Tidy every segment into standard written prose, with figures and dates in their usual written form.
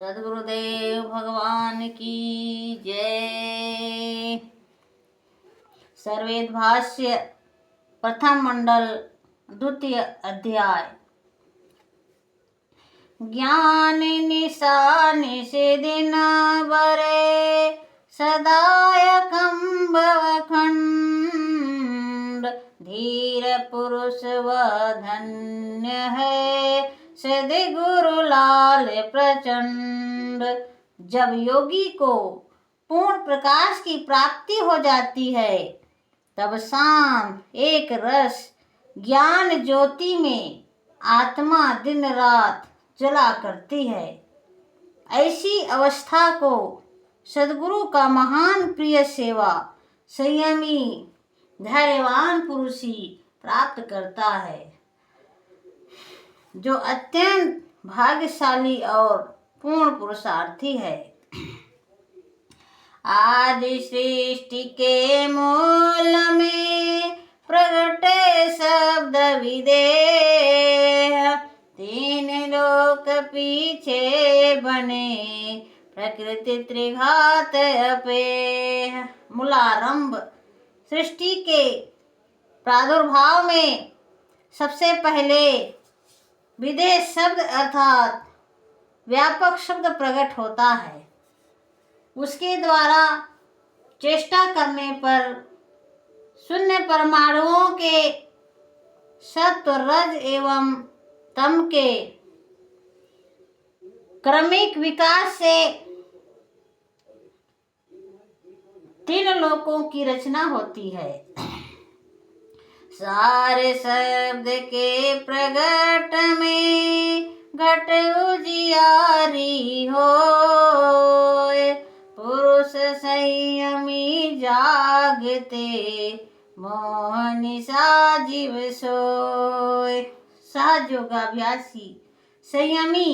सद्गुरुदेव भगवान की जय। सर्वेद भाष्य प्रथम मंडल द्वितीय अध्याय। ज्ञान निशा निषेदिन बरे सदायकं भवखंड। धीर पुरुष वह धन्य है सद्गुरु लाल प्रचंड। जब योगी को पूर्ण प्रकाश की प्राप्ति हो जाती है तब शांत एक रस ज्ञान ज्योति में आत्मा दिन रात जला करती है। ऐसी अवस्था को सद्गुरु का महान प्रिय सेवा संयमी धैर्यवान पुरुष ही प्राप्त करता है, जो अत्यंत भाग्यशाली और पूर्ण पुरुषार्थी है। आदि सृष्टि के मूल में प्रगटे शब्द विदेह। तीन लोक पीछे बने प्रकृति त्रिघात अपेह। मूलारंभ सृष्टि के प्रादुर्भाव में सबसे पहले विदेह शब्द अर्थात व्यापक शब्द प्रकट होता है। उसके द्वारा चेष्टा करने पर शून्य परमाणुओं के सत्व रज एवं तम के क्रमिक विकास से तीन लोकों की रचना होती है। सारे शब्द के प्रगट में घट उजियारी होए। पुरुष संयमी जागते मोह निशा जीव सोए। सहज योगाभ्यासी संयमी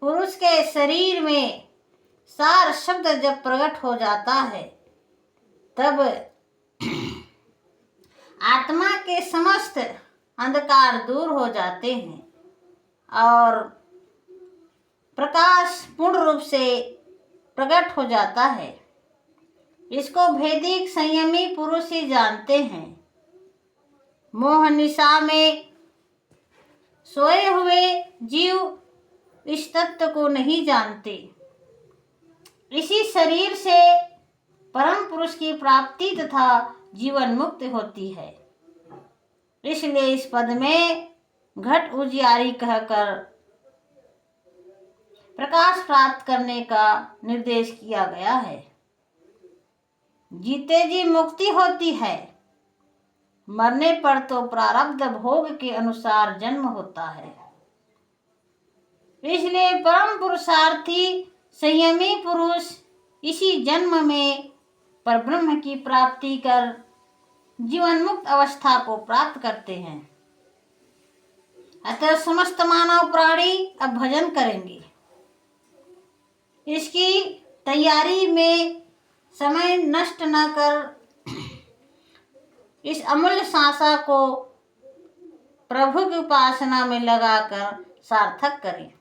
पुरुष के शरीर में सार शब्द जब प्रकट हो जाता है तब आत्मा के समस्त अंधकार दूर हो जाते हैं और प्रकाश पूर्ण रूप से प्रकट हो जाता है। इसको वैदिक संयमी पुरुष ही जानते हैं। मोह निशा में सोए हुए जीव इस तत्व को नहीं जानते। इसी शरीर से परम पुरुष की प्राप्ति तथा जीवन मुक्त होती है। इसलिए इस पद में घट उजियारी कहकर प्रकाश प्राप्त करने का निर्देश किया गया है। जीते जी मुक्ति होती है, मरने पर तो प्रारब्ध भोग के अनुसार जन्म होता है। इसलिए परम पुरुषार्थी संयमी पुरुष इसी जन्म में परब्रह्म की प्राप्ति कर जीवन मुक्त अवस्था को प्राप्त करते हैं। अतः समस्त मानव प्राणी अब भजन करेंगे। इसकी तैयारी में समय नष्ट न कर इस अमूल्य सांसा को प्रभु की उपासना में लगाकर सार्थक करें।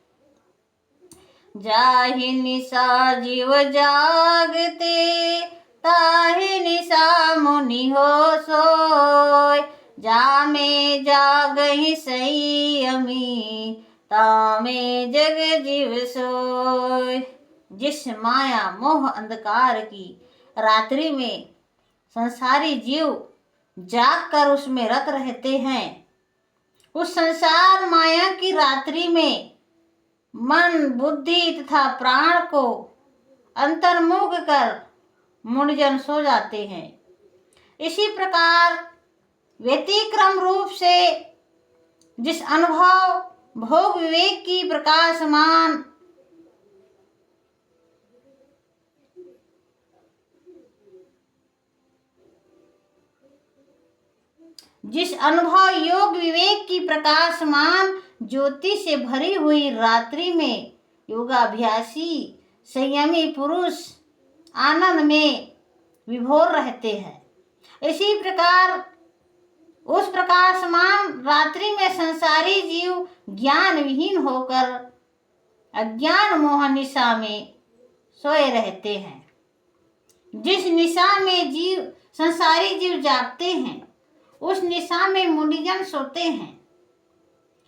जाहि निशा जीव जागते ताहि निशा मुनि हो सोय। जामे जागहि संयमी तामे जग जीव सोय। जिस माया मोह अंधकार की रात्रि में संसारी जीव जाग कर उसमें रत रहते हैं, उस संसार माया की रात्रि में मन बुद्धि तथा प्राण को अंतर्मुख कर मुनिजन सो जाते हैं। इसी प्रकार व्यतिक्रम रूप से जिस अनुभव भोग विवेक की प्रकाशमान जिस अनुभव योग विवेक की प्रकाशमान ज्योति से भरी हुई रात्रि में योगाभ्यासी संयमी पुरुष आनंद में विभोर रहते हैं, इसी प्रकार उस प्रकाशमान रात्रि में संसारी जीव ज्ञान विहीन होकर अज्ञान मोह निशा में सोए रहते हैं। जिस निशा में संसारी जीव जागते हैं, उस निशा में मुनिजन सोते हैं।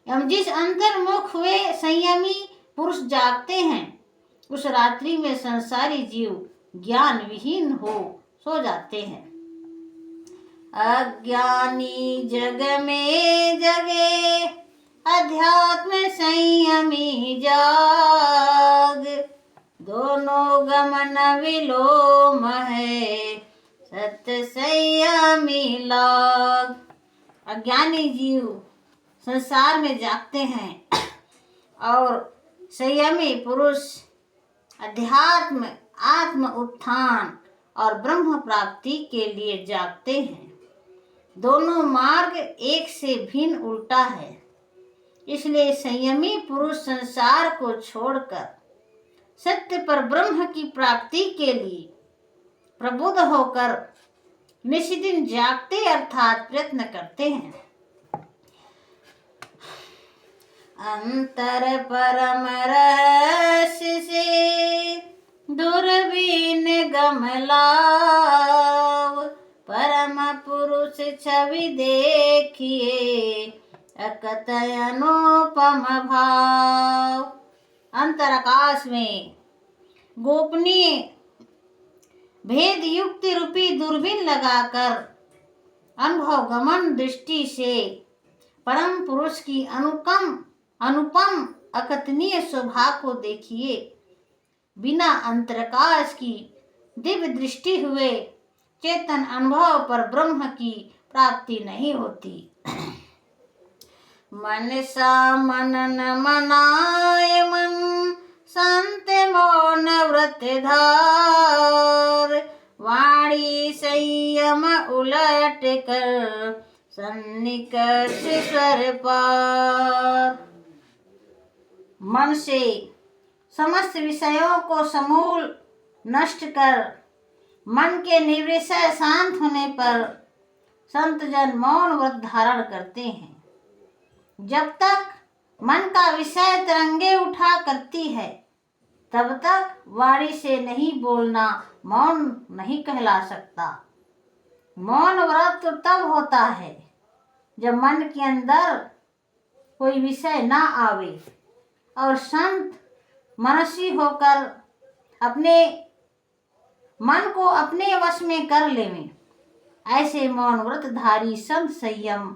एवं जिस अंतर्मुख हुए संयमी पुरुष जागते हैं, उस रात्रि में संसारी जीव ज्ञान विहीन हो सो जाते हैं। अज्ञानी जग में जगे, अध्यात्म संयमी जाग, दोनों गमन विलोम है, सत्य संयमी लाग। अज्ञानी जीव संसार में जागते हैं और संयमी पुरुष अध्यात्म, आत्म उत्थान और ब्रह्म प्राप्ति के लिए जागते हैं। दोनों मार्ग एक से भिन्न उल्टा है। इसलिए संयमी पुरुष संसार को छोड़कर सत्य पर ब्रह्म की प्राप्ति के लिए प्रबुद्ध होकर निशिदिन जागते अर्थात प्रयत्न करते हैं। अंतर परम रहस्य से दूरबीन गमलाव, परम पुरुष छवि देखिए अकथय अनुपम भाव। अंतर आकाश में गोपनीय भेद युक्ति रूपी दूरबीन लगाकर अनुभव गमन दृष्टि से परम पुरुष की अनुपम अकथनीय शोभा को देखिए। बिना अंतरकाश की दिव्य दृष्टि हुए चेतन अनुभव पर ब्रह्म की प्राप्ति नहीं होती। मन सा मनन मनाय मन, संत मौन व्रत धार, वाणी संयम उलट कर सन्निकर्ष स्वर पार। मन से समस्त विषयों को समूल नष्ट कर मन के निर्विषय शांत होने पर संत जन मौन व्रत धारण करते हैं। जब तक मन का विषय तरंगे उठा करती है, तब तक वाणी से नहीं बोलना मौन नहीं कहला सकता। मौन व्रत तो तब होता है जब मन के अंदर कोई विषय ना आवे और संत मनसी होकर अपने मन को अपने वश में कर लेवें। ऐसे मौन व्रतधारी संत संयम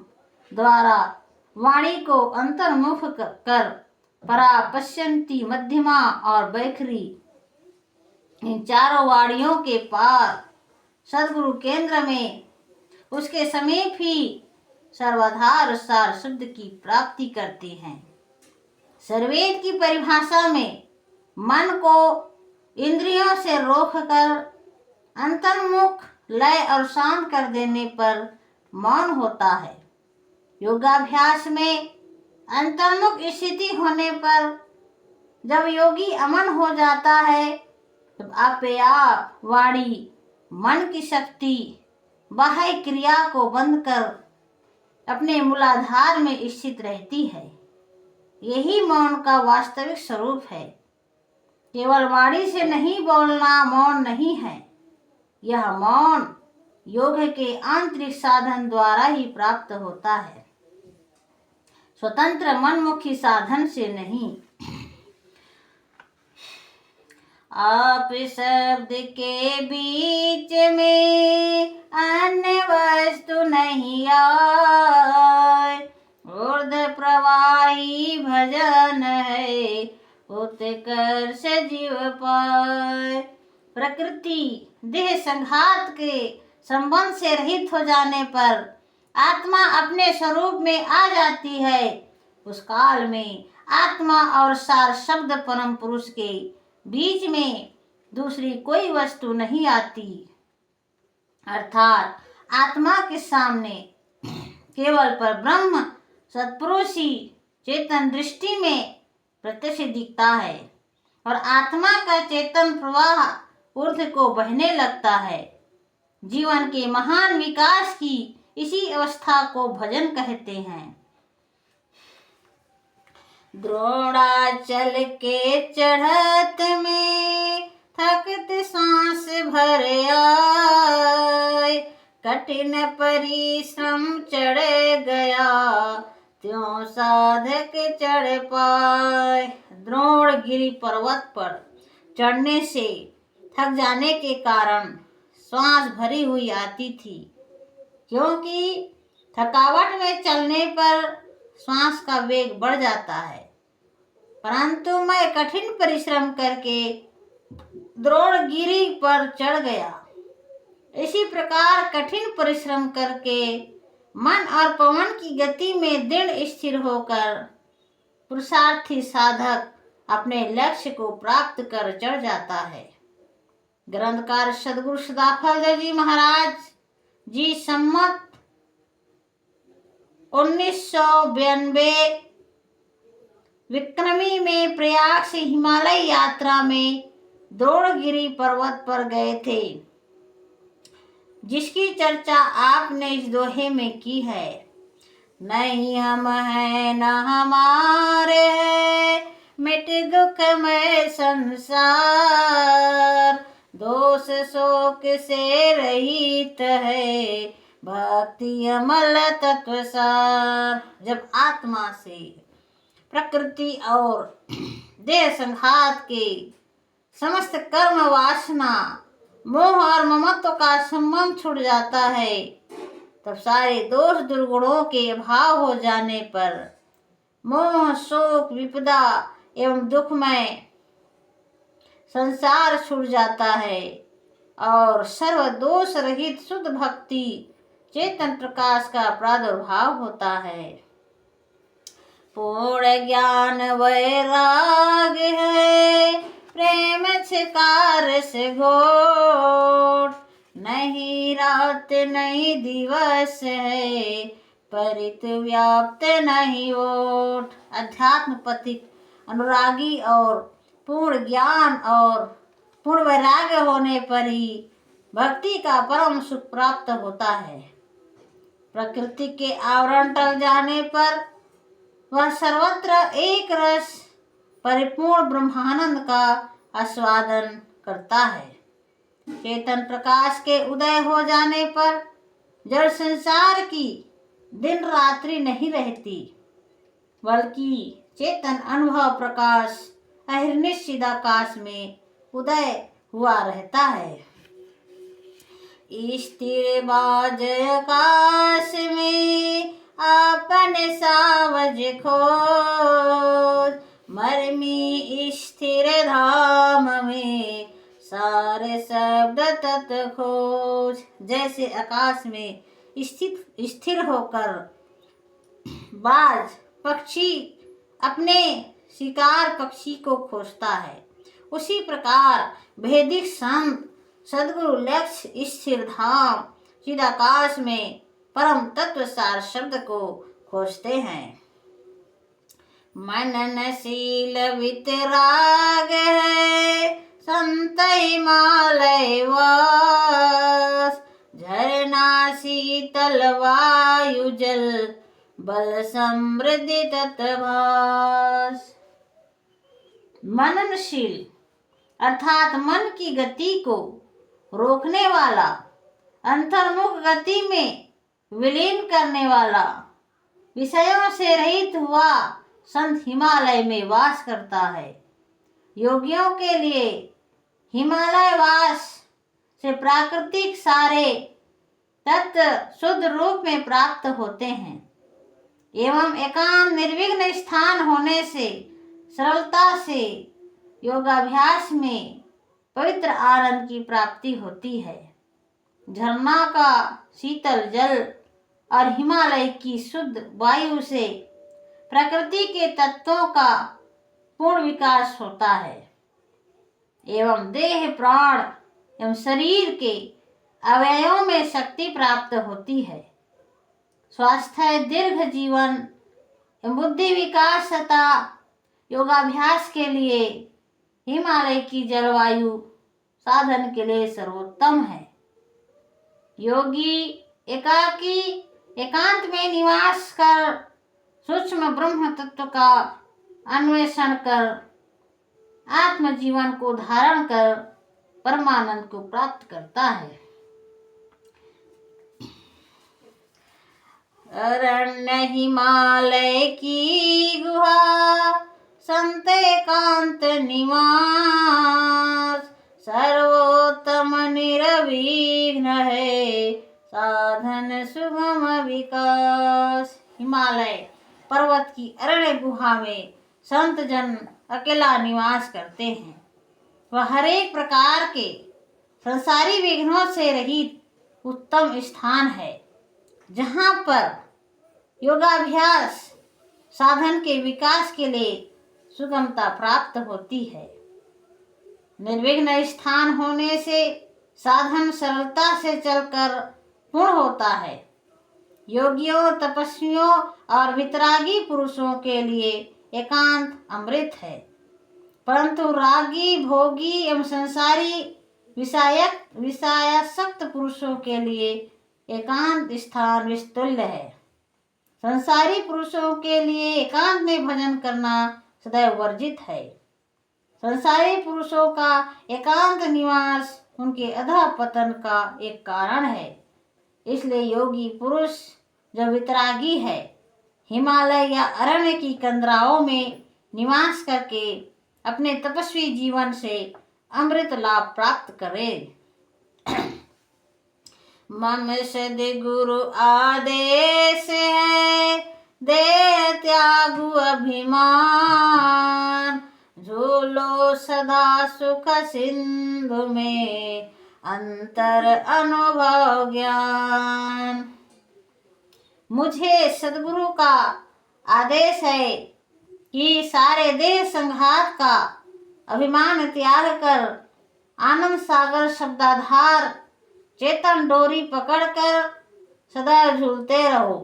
द्वारा वाणी को अंतर्मुख कर परा, पश्यंती, मध्यमा और बैखरी इन चारों वाणियों के पार सदगुरु केंद्र में उसके समीप ही सर्वाधार सार शुद्ध की प्राप्ति करते हैं। सर्वेद की परिभाषा में मन को इंद्रियों से रोककर अंतर्मुख लय और शांत कर देने पर मौन होता है। योगाभ्यास में अंतर्मुख स्थिति होने पर जब योगी अमन हो जाता है, तब आपे आप वाणी मन की शक्ति बाह्य क्रिया को बंद कर अपने मूलाधार में स्थित रहती है। यही मौन का वास्तविक स्वरूप है। केवल वाणी से नहीं बोलना मौन नहीं है। यह मौन योग के आंतरिक साधन द्वारा ही प्राप्त होता है, स्वतंत्र मनमुखी साधन से नहीं। आप शब्द के बीच में अन्य वस्तु नहीं आए, ऊर्ध प्रवाही भजन है, उत्कर्ष जीव पाए। प्रकृति देह संघात के संबंध से रहित हो जाने पर आत्मा अपने स्वरूप में आ जाती है। उस काल में आत्मा और सार शब्द परम पुरुष के बीच में दूसरी कोई वस्तु नहीं आती, अर्थात आत्मा के सामने केवल पर ब्रह्म सत्पुरुष ही चेतन दृष्टि में प्रत्यक्ष दिखता है और आत्मा का चेतन प्रवाह ऊर्ध्व को बहने लगता है। जीवन के महान विकास की इसी अवस्था को भजन कहते हैं। द्रोणाचल के चढ़त में थकत सांस भर आए, कठिन परिश्रम चढ़ गया त्यों साधक चढ़ पाए। द्रोणगिरि पर्वत पर चढ़ने से थक जाने के कारण श्वास भरी हुई आती थी, क्योंकि थकावट में चलने पर श्वास का वेग बढ़ जाता है। परंतु मैं कठिन परिश्रम करके द्रोणगिरि पर चढ़ गया। इसी प्रकार कठिन परिश्रम करके मन और पवन की गति में दृढ़ स्थिर होकर पुरुषार्थी साधक अपने लक्ष्य को प्राप्त कर चढ़ जाता है। ग्रंथकार सदगुरु सदाफल जी महाराज जी सम्मत 1992 विक्रमी में प्रयाग से हिमालय यात्रा में द्रोणगिरि पर्वत पर गए थे, जिसकी चर्चा आपने इस दोहे में की है। नहीं हम हैं न हमारे है, मिट दुख में संसार, दोष शोक से रहित है, भक्ति अमल तत्वसार। जब आत्मा से प्रकृति और देह संघात के समस्त कर्म वासना मोह और ममत्व का संबंध छूट जाता है, तब सारे दोष दुर्गुणों के अभाव हो जाने पर मोह शोक विपदा एवं दुखमय संसार छूट जाता है और सर्व दोष रहित शुद्ध भक्ति चेतन प्रकाश का प्रादुर्भाव होता है। पूर्ण ज्ञान वैराग है, प्रेम छिकार से घोट, नहीं रात नहीं दिवस है, परित व्याप्त नहीं ओट। अध्यात्म पथिक अनुरागी और पूर्ण ज्ञान और पूर्ण वैराग्य होने पर ही भक्ति का परम सुख प्राप्त होता है। प्रकृति के आवरण टल जाने पर वह सर्वत्र एक रस परिपूर्ण ब्रह्मानंद का आस्वादन करता है। चेतन प्रकाश के उदय हो जाने पर जड़ संसार की दिन रात्रि नहीं रहती, बल्कि चेतन अनुभव प्रकाश अहिर्निश चिदाकाश में उदय हुआ रहता है। स्थिर बाज आकाश में आपन सावज खोज, मरमी स्थिर धाम में सारे शब्द तत् खोज। जैसे आकाश में स्थिर होकर बाज पक्षी अपने शिकार पक्षी को खोजता है, उसी प्रकार भेदिक संत सदगुरु लक्ष्य स्थिर धाम चिदाकाश में परम तत्व सार शब्द को खोजते हैं। मननशील वितराग है संत हिमालय वास, झरना शीतल वायु जल बल समृद्धि तत्भास। मननशील अर्थात मन की गति को रोकने वाला, अंतर्मुख गति में विलीन करने वाला, विषयों से रहित हुआ संत हिमालय में वास करता है। योगियों के लिए हिमालय वास से प्राकृतिक सारे तत्व शुद्ध रूप में प्राप्त होते हैं एवं एकांत निर्विघ्न स्थान होने से सरलता से योगाभ्यास में पवित्र आनंद की प्राप्ति होती है। झरना का शीतल जल और हिमालय की शुद्ध वायु से प्रकृति के तत्वों का पूर्ण विकास होता है एवं देह प्राण एवं शरीर के अवयवों में शक्ति प्राप्त होती है। स्वास्थ्य दीर्घ जीवन एवं बुद्धि विकास तथा योगाभ्यास के लिए हिमालय की जलवायु साधन के लिए सर्वोत्तम है। योगी एकांत में निवास कर सूक्ष्म ब्रह्म तत्व का अन्वेषण कर आत्मजीवन को धारण कर परमानंद को प्राप्त करता है। अरण्य हिमालय की गुहा संत एकांत निवास, सर्वोत्तम निरविघ्न है साधन सुगम विकास। हिमालय पर्वत की अरण्य गुहा में संत जन अकेला निवास करते हैं। वह हर एक प्रकार के संसारी विघ्नों से रहित उत्तम स्थान है, जहाँ पर योगाभ्यास साधन के विकास के लिए सुगमता प्राप्त होती है। निर्विघ्न स्थान होने से साधन सरलता से चलकर पूर्ण होता है। योगियों, तपस्वियों और वितरागी पुरुषों के लिए एकांत अमृत है, परंतु रागी, भोगी एवं संसारी विषयासक्त पुरुषों के लिए एकांत स्थान विस्तुल्य है। संसारी पुरुषों के लिए एकांत में भजन करना सदैव वर्जित है। संसारी पुरुषों का एकांत निवास उनके अधःपतन का एक कारण है। इसलिए योगी पुरुष जो वितरागी है, हिमालय या अरण्य की कंदराओं में निवास करके अपने तपस्वी जीवन से अमृत लाभ प्राप्त करे। मम सद् गुरु आदेश है, देह त्यागु अभिमान, झूलो सदा सुख सिंधु में अंतर अनुभव ज्ञान। मुझे सद्गुरु का आदेश है कि सारे देह संघात का अभिमान त्याग कर आनंद सागर शब्दाधार चेतन डोरी पकड़कर सदा झूलते रहो,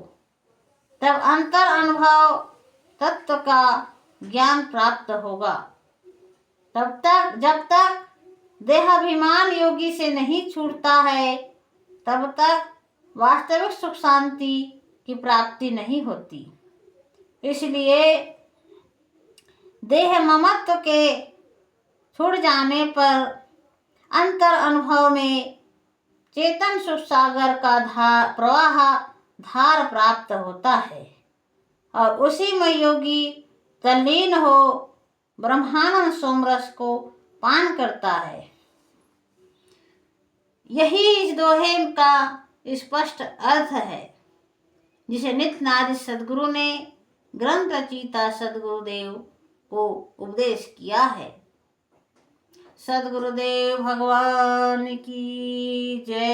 तब अंतर अनुभव तत्व का ज्ञान प्राप्त होगा। जब तक देहाभिमान योगी से नहीं छूटता है, तब तक वास्तविक सुख शांति की प्राप्ति नहीं होती। इसलिए देह ममत्व के छूट जाने पर अंतर अनुभव में चेतन सुख सागर का धार प्राप्त होता है और उसी में योगी तल्लीन हो ब्रह्मानंद सोमरस को पान करता है। यही इस दोहे का स्पष्ट अर्थ है, जिसे नित्यनाद सद्गुरु ने ग्रंथ रचयिता सद्गुरुदेव को उपदेश किया है। सद्गुरुदेव भगवान की जय।